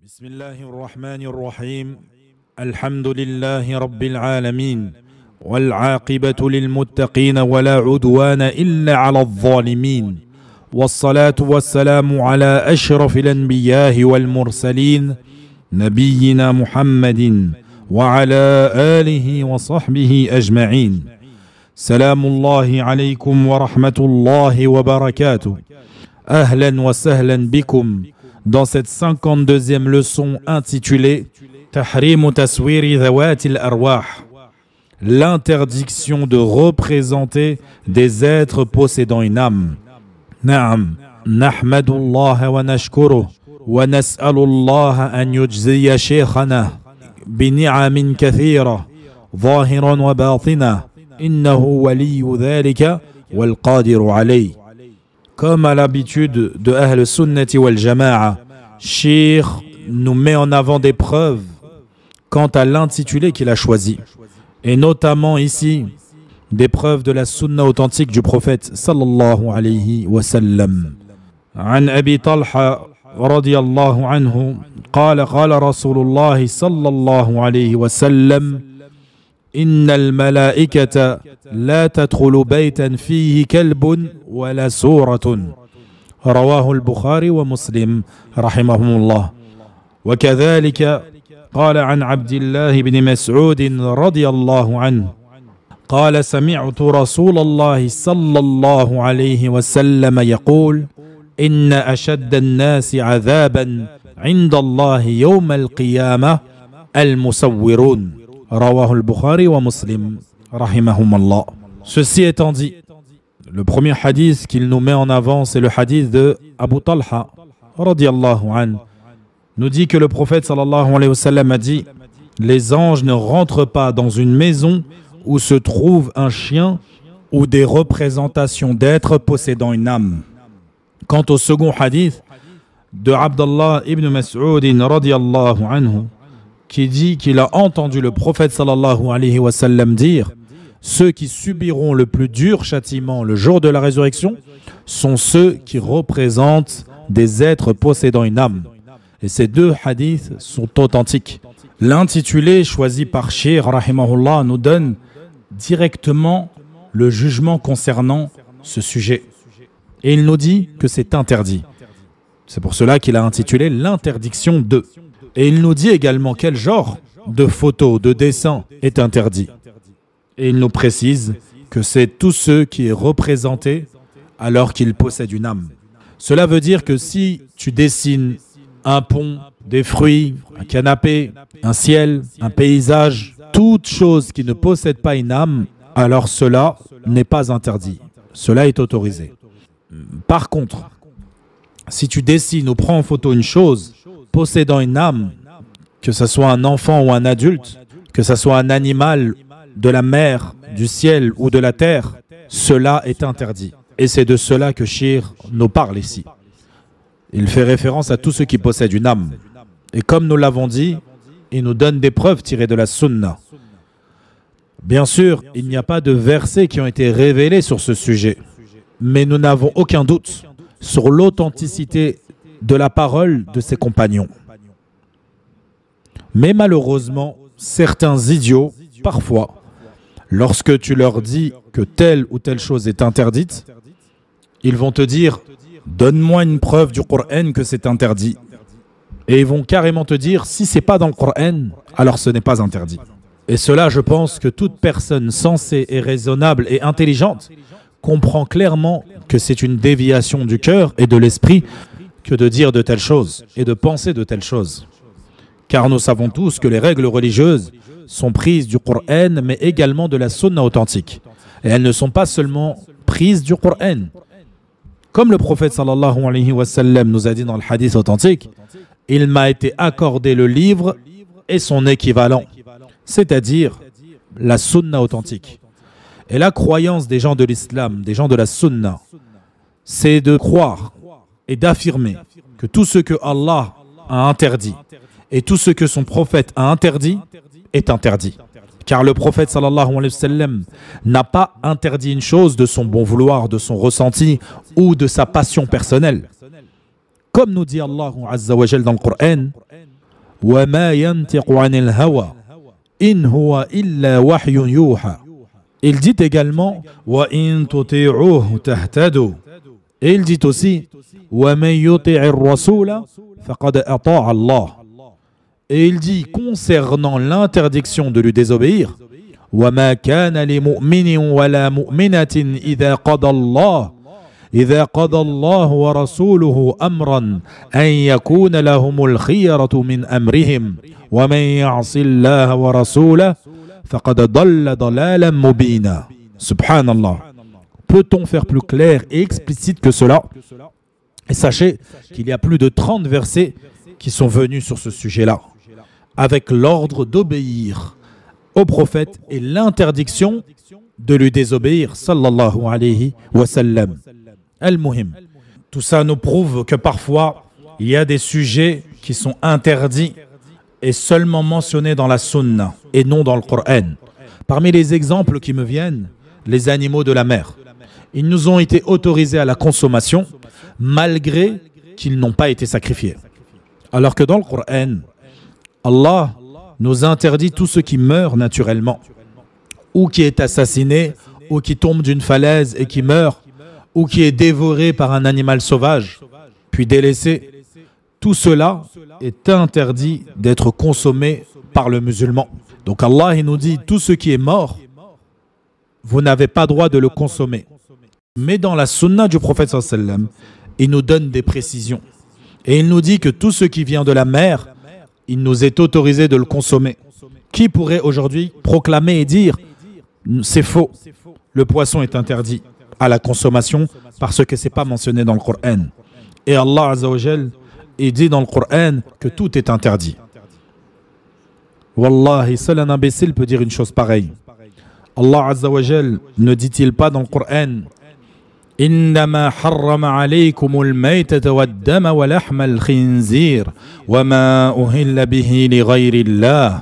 بسم الله الرحمن الرحيم الحمد لله رب العالمين والعاقبة للمتقين ولا عدوان إلا على الظالمين والصلاة والسلام على أشرف الأنبياء والمرسلين نبينا محمد وعلى آله وصحبه أجمعين سلام الله عليكم ورحمة الله وبركاته أهلا وسهلا بكم dans cette 52e leçon intitulée Tahrimu taswiri dhawati al-arwah, l'interdiction de représenter des êtres possédant une âme. Naam, nahmadullah wa nashkuruh wa nas'alullah an yujziya shaykhana bi ni'amin kathira zahiran wa batina innahu waliyyu dhalika wal qadiru alayh. Comme à l'habitude de Ahl Sunnati wal Jama'a, Cheikh nous met en avant des preuves quant à l'intitulé qu'il a choisi. Et notamment ici, des preuves de la sunna authentique du prophète sallallahu alayhi wa sallam. An Abi Talha radiyallahu anhu, قال رسول الله صلى الله عليه وسلم إن الملائكة لا تدخل بيتا فيه كلب ولا سورة رواه البخاري ومسلم رحمهم الله. وكذلك قال عن عبد الله بن مسعود رضي الله عنه قال سمعت رسول الله صلى الله عليه وسلم يقول إن أشد الناس عذابا عند الله يوم القيامة المسورون رواه البخاري ومسلم رحمهم الله. Ceci étant dit, le premier hadith qu'il nous met en avant, c'est le hadith de Abu Talha radiyallahu anhu, nous dit que le prophète sallallahu alayhi wa sallam a dit: les anges ne rentrent pas dans une maison où se trouve un chien ou des représentations d'êtres possédant une âme. Quant au second hadith de Abdallah ibn Mas'ud radiyallahu anhu, qui dit qu'il a entendu le prophète sallallahu alayhi wa sallam dire: ceux qui subiront le plus dur châtiment le jour de la résurrection sont ceux qui représentent des êtres possédant une âme. Et ces deux hadiths sont authentiques. L'intitulé choisi par Cheikh rahimahullah nous donne directement le jugement concernant ce sujet. Et il nous dit que c'est interdit. C'est pour cela qu'il a intitulé l'interdiction de. Et il nous dit également quel genre de photo, de dessin est interdit. Et il nous précise que c'est tous ceux qui est représenté alors qu'ils possèdent une âme. Cela veut dire que si tu dessines un pont, des fruits, un canapé, un ciel, un paysage, toute chose qui ne possède pas une âme, alors cela n'est pas interdit. Cela est autorisé. Par contre, si tu dessines ou prends en photo une chose possédant une âme, que ce soit un enfant ou un adulte, que ce soit un animal de la mer, du ciel ou de la terre, cela est interdit. Et c'est de cela que Cheikh nous parle ici. Il fait référence à tous ceux qui possèdent une âme. Et comme nous l'avons dit, il nous donne des preuves tirées de la sunna. Bien sûr, il n'y a pas de versets qui ont été révélés sur ce sujet. Mais nous n'avons aucun doute sur l'authenticité de la parole de ses compagnons. Mais malheureusement, certains idiots, parfois, lorsque tu leur dis que telle ou telle chose est interdite, ils vont te dire « donne-moi une preuve du Coran que c'est interdit ». Et ils vont carrément te dire « si ce n'est pas dans le Coran, alors ce n'est pas interdit ». Et cela, je pense que toute personne sensée et raisonnable et intelligente comprend clairement que c'est une déviation du cœur et de l'esprit que de dire de telles choses et de penser de telles choses. Car nous savons tous que les règles religieuses sont prises du Coran, mais également de la sunna authentique. Et elles ne sont pas seulement prises du Coran. Comme le prophète sallallahu alayhi wa sallam nous a dit dans le hadith authentique, « Il m'a été accordé le livre et son équivalent », c'est-à-dire la sunna authentique. Et la croyance des gens de l'islam, des gens de la sunna, c'est de croire et d'affirmer que tout ce que Allah a interdit et tout ce que son prophète a interdit est interdit. Car le prophète sallallahu alayhi wa sallam n'a pas interdit une chose de son bon vouloir, de son ressenti ou de sa passion personnelle. Comme nous dit Allah Azza wa Jal dans le Coran, وما ينطق عن الهوى إن هو إلا وحي يوحى. Il dit également وإن تطيعوه تهتدوا. Et il dit aussi ومن يطع الرسول فقد أطاع الله. Et il dit concernant l'interdiction de lui désobéir وما كان لمؤمن ولا مؤمنة إذا قضى الله ورسوله أمرا أن يكون لهم الخيرة من أمرهم ومن يعص الله ورسوله فقد ضل ضلالا مبينا. Subhanallah. Peut-on faire plus clair et explicite que cela? Et sachez qu'il y a plus de 30 versets qui sont venus sur ce sujet-là, avec l'ordre d'obéir au prophète et l'interdiction de lui désobéir, sallallahu alayhi wa sallam. Al-Muhim. Tout ça nous prouve que parfois, il y a des sujets qui sont interdits et seulement mentionnés dans la sunna et non dans le Coran. Parmi les exemples qui me viennent, les animaux de la mer. Ils nous ont été autorisés à la consommation malgré qu'ils n'ont pas été sacrifiés. Alors que dans le Coran, Allah nous interdit tout ce qui meurt naturellement, ou qui est assassiné, ou qui tombe d'une falaise et qui meurt, ou qui est dévoré par un animal sauvage, puis délaissé. Tout cela est interdit d'être consommé par le musulman. Donc Allah il nous dit, tout ce qui est mort, vous n'avez pas droit de le consommer. Mais dans la sunna du prophète sallallahu alayhi wa sallam, il nous donne des précisions. Et il nous dit que tout ce qui vient de la mer, il nous est autorisé de le consommer. Qui pourrait aujourd'hui proclamer et dire, c'est faux, le poisson est interdit à la consommation parce que ce n'est pas mentionné dans le Coran. Et Allah Azza wa Jal, il dit dans le Coran que tout est interdit. Wallahi, seul un imbécile peut dire une chose pareille. Allah Azza wa Jal ne dit-il pas dans le Coran إنما حرم عليكم الميتة والدم ولحم الخنزير وما أهل به لغير الله.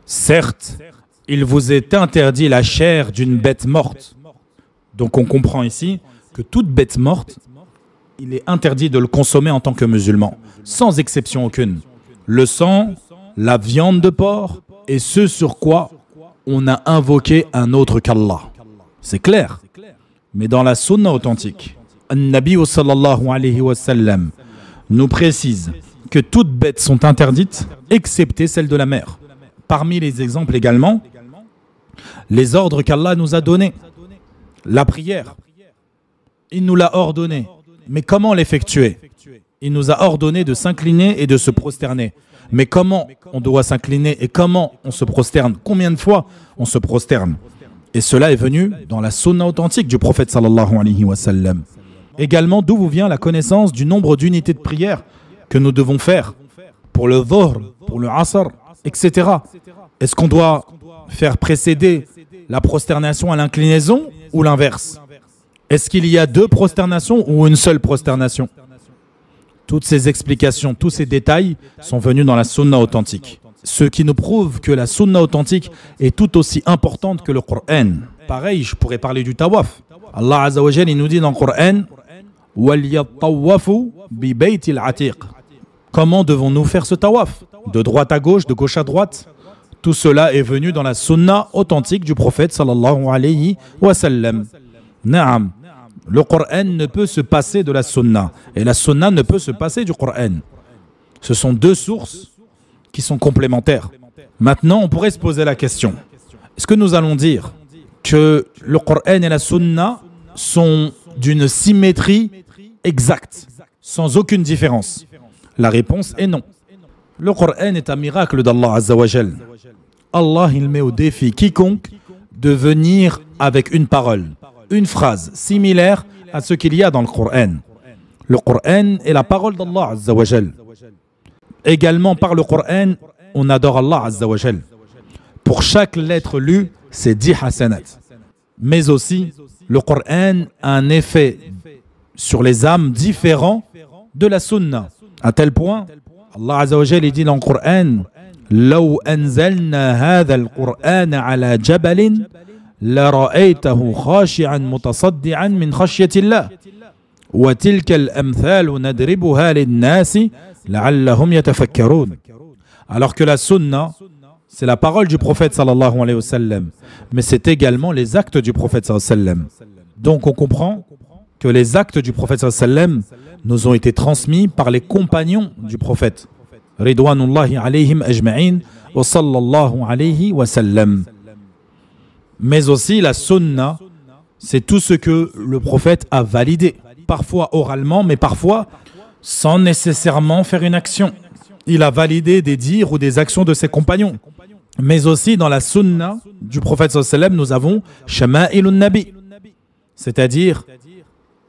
Certes, il vous est interdit la chair d'une bête morte. Donc on comprend ici que toute bête morte, il est interdit de le consommer en tant que musulman, sans exception aucune. Le sang, la viande de porc et ce sur quoi on a invoqué un autre qu'Allah. C'est clair. Mais dans la sunna authentique, An-Nabi sallallahu alayhi wa sallam nous précise que toutes bêtes sont interdites, excepté celles de la mer. Parmi les exemples également, les ordres qu'Allah nous a donnés. La prière, il nous l'a ordonné. Mais comment l'effectuer? Il nous a ordonné de s'incliner et de se prosterner. Mais comment on doit s'incliner et comment on se prosterne? Combien de fois on se prosterne? Et cela est venu dans la sunna authentique du prophète sallallahu alayhi wa sallam. Également, d'où vous vient la connaissance du nombre d'unités de prière que nous devons faire pour le dhuhr, pour le asr, etc. Est-ce qu'on doit faire précéder la prosternation à l'inclinaison ou l'inverse? Est-ce qu'il y a deux prosternations ou une seule prosternation? Toutes ces explications, tous ces détails sont venus dans la sunna authentique. Ce qui nous prouve que la sunna authentique est tout aussi importante que le Coran. Pareil, je pourrais parler du tawaf. Allah Azza wa Jal, il nous dit dans le Coran وَلْيَطَّوَّفُوا بِبَيْتِ الْعَتِيقِ. Comment devons-nous faire ce tawaf? De droite à gauche, de gauche à droite? Tout cela est venu dans la sunna authentique du prophète sallallahu alayhi wa sallam. Naam. Le Coran ne peut se passer de la sunna et la sunna ne peut se passer du Coran. Ce sont deux sources qui sont complémentaires. Maintenant, on pourrait se poser la question. Est-ce que nous allons dire que le Coran et la Sunna sont d'une symétrie exacte, sans aucune différence? La réponse est non. Le Coran est un miracle d'Allah Azza wa Jal. Allah, il met au défi quiconque de venir avec une parole, une phrase similaire à ce qu'il y a dans le Coran. Le Coran est la parole d'Allah Azza wa Jal. Également par le Coran, on adore Allah Azza wa Jal. Pour chaque lettre lue, c'est 10 hasanat. Mais aussi, le Coran a un effet sur les âmes différent de la sunna. À tel point, Allah Azza wa Jal dit dans le Coran لو أنزلنا هذا القرآن على جبل لرأيته خاشعا متصدعا من خشية الله وتلك الأمثال ندربها للناس لعلهم يتفكرون. Alors que la sunna, c'est la parole du prophète sallallahu alayhi wa sallam, mais c'est également les actes du prophète sallallahu alayhi wa sallam. Donc on comprend que les actes du prophète sallallahu alayhi wa sallam nous ont été transmis par les compagnons du prophète. Ridwanullahi alayhim ajma'in wa sallallahu alayhi wa sallam. Mais aussi la sunna, c'est tout ce que le prophète a validé, parfois oralement, mais parfois sans nécessairement faire une action. Il a validé des dires ou des actions de ses compagnons. Mais aussi dans la sunna du prophète sallallahu alayhi wa sallam, nous avons Shama'ilun Nabi, c'est-à-dire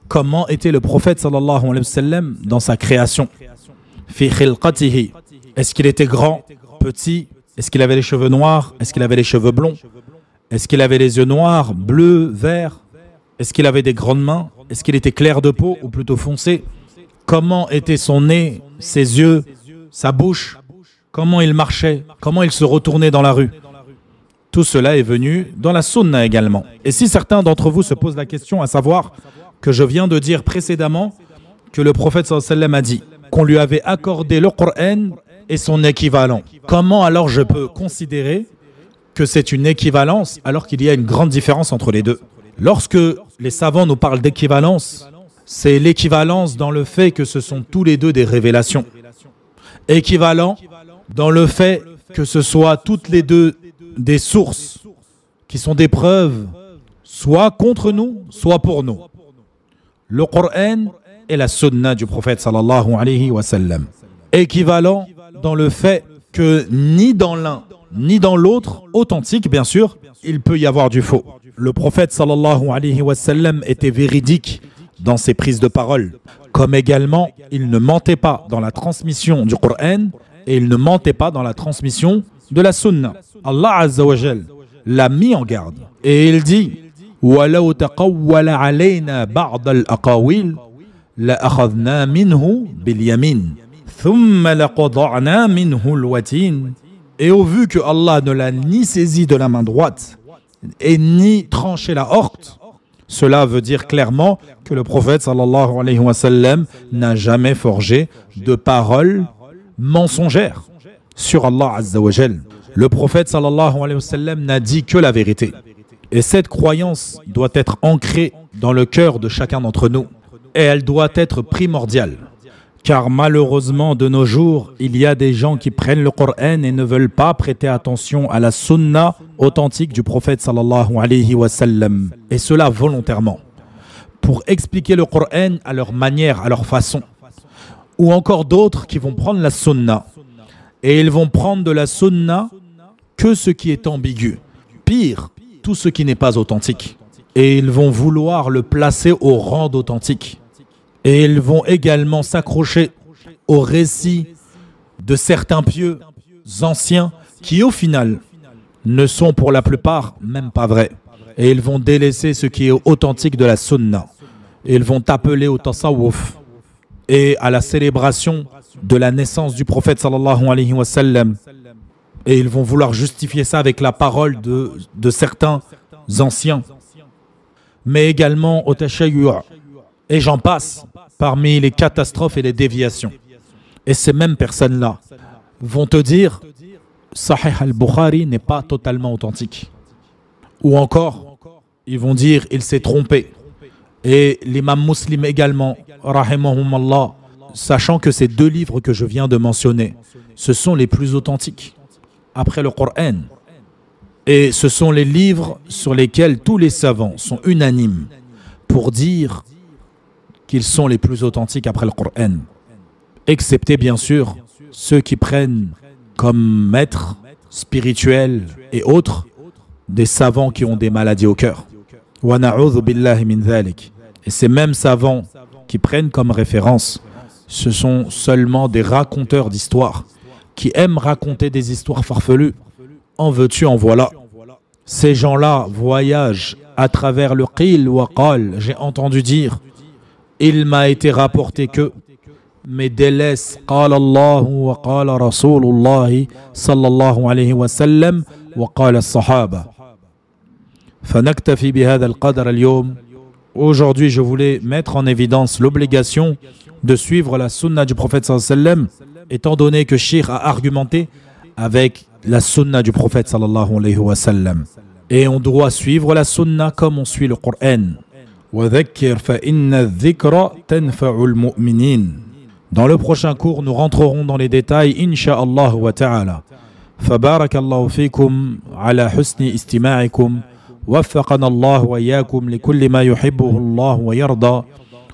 comment était le prophète sallallahu alayhi wa sallam dans sa création. Fi khilqatihi. Est-ce qu'il était grand, petit? Est-ce qu'il avait les cheveux noirs? Est-ce qu'il avait les cheveux blonds? Est-ce qu'il avait les yeux noirs, bleus, verts? Est-ce qu'il avait des grandes mains? Est-ce qu'il était clair de peau ou plutôt foncé? Comment était son nez, ses yeux, sa bouche? Comment il marchait? Comment il se retournait dans la rue? Tout cela est venu dans la sunna également. Et si certains d'entre vous se posent la question à savoir que je viens de dire précédemment que le prophète sallallahu alayhi wa sallam a dit qu'on lui avait accordé le Coran et son équivalent, comment alors je peux considérer que c'est une équivalence alors qu'il y a une grande différence entre les deux? Lorsque les savants nous parlent d'équivalence, c'est l'équivalence dans le fait que ce sont tous les deux des révélations. Équivalent dans le fait que ce soit toutes les deux des sources qui sont des preuves, soit contre nous, soit pour nous. Le Coran et la sunna du prophète sallallahu alayhi wa sallam. Équivalent dans le fait que ni dans l'un ni dans l'autre, authentique bien sûr, il peut y avoir du faux. Le prophète sallallahu alayhi wa sallam était véridique dans ses prises de parole, comme également il ne mentait pas dans la transmission du Coran et il ne mentait pas dans la transmission de la sunna. Allah Azza wa Jal l'a mis en garde et il dit وَلَوْ تَقَوَّلَ عَلَيْنَا بَعْضَ الْأَقَاوِيلِ لَأَخَذْنَا مِنْهُ بِالْيَمِينِ ثُمَّ لَقَطَعْنَا مِنْهُ الْوَتِينَ. Et au vu que Allah ne l'a ni saisi de la main droite et ni tranché la horte, cela veut dire clairement que le prophète sallallahu alayhi wa sallam n'a jamais forgé de paroles mensongères sur Allah Azza wa Jal. Le prophète sallallahu alayhi wa sallam n'a dit que la vérité. Et cette croyance doit être ancrée dans le cœur de chacun d'entre nous. Et elle doit être primordiale. Car malheureusement, de nos jours, il y a des gens qui prennent le Coran et ne veulent pas prêter attention à la sunna authentique du prophète sallallahu alayhi wa sallam. Et cela volontairement. Pour expliquer le Coran à leur manière, à leur façon. Ou encore d'autres qui vont prendre la sunna. Et ils vont prendre de la sunna que ce qui est ambigu. Pire, tout ce qui n'est pas authentique. Et ils vont vouloir le placer au rang d'authentique. Et ils vont également s'accrocher aux récits de certains pieux anciens qui, au final, ne sont pour la plupart même pas vrais. Et ils vont délaisser ce qui est authentique de la sunna. Et ils vont appeler au tasawwuf et à la célébration de la naissance du prophète sallallahu alayhi wa sallam. Et ils vont vouloir justifier ça avec la parole de certains anciens. Mais également au tashayyu'. Et j'en passe parmi les catastrophes et les déviations. Et ces mêmes personnes-là vont te dire Sahih al-Bukhari n'est pas totalement authentique. Ou encore, ils vont dire il s'est trompé. Et l'imam Muslim également, rahimahumallah, sachant que ces deux livres que je viens de mentionner, ce sont les plus authentiques après le Coran. Et ce sont les livres sur lesquels tous les savants sont unanimes pour dire qu'ils sont les plus authentiques après le Coran. Excepté bien sûr ceux qui prennent comme maîtres spirituels et autres des savants qui ont des maladies au cœur. Wa na'udhu billahi min dhalik. Et ces mêmes savants qui prennent comme référence, ce sont seulement des raconteurs d'histoires qui aiment raconter des histoires farfelues. En veux-tu, en voilà. Ces gens-là voyagent à travers le qil wa qal. J'ai entendu dire, il m'a été rapporté que, mais délaisse qala Allah wa qala Rasulullah sallallahu alayhi wa sallam wa qala as-sahaba. فنكتفي بهذا القدر اليوم. Aujourd'hui, je voulais mettre en évidence l'obligation de suivre la sunna du prophète sallallahu alayhi wa sallam, étant donné que Cheikh a argumenté avec la sunna du prophète sallallahu alayhi wa sallam. Et on doit suivre la sunna comme on suit le Coran. وَذَكِّرْ فَإِنَّ الذِّكْرَ تَنْفَعُ الْمُؤْمِنِينَ. Dans le prochain cours, nous rentrerons dans les détails, insha'Allah wa ta'ala. فبارك الله فيكم على حسن استماعكم وفقنا الله وإياكم لكل ما يحبه الله ويرضى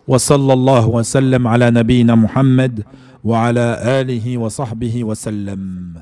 وصلى الله وسلم على نبينا محمد وعلى آله وصحبه وسلم.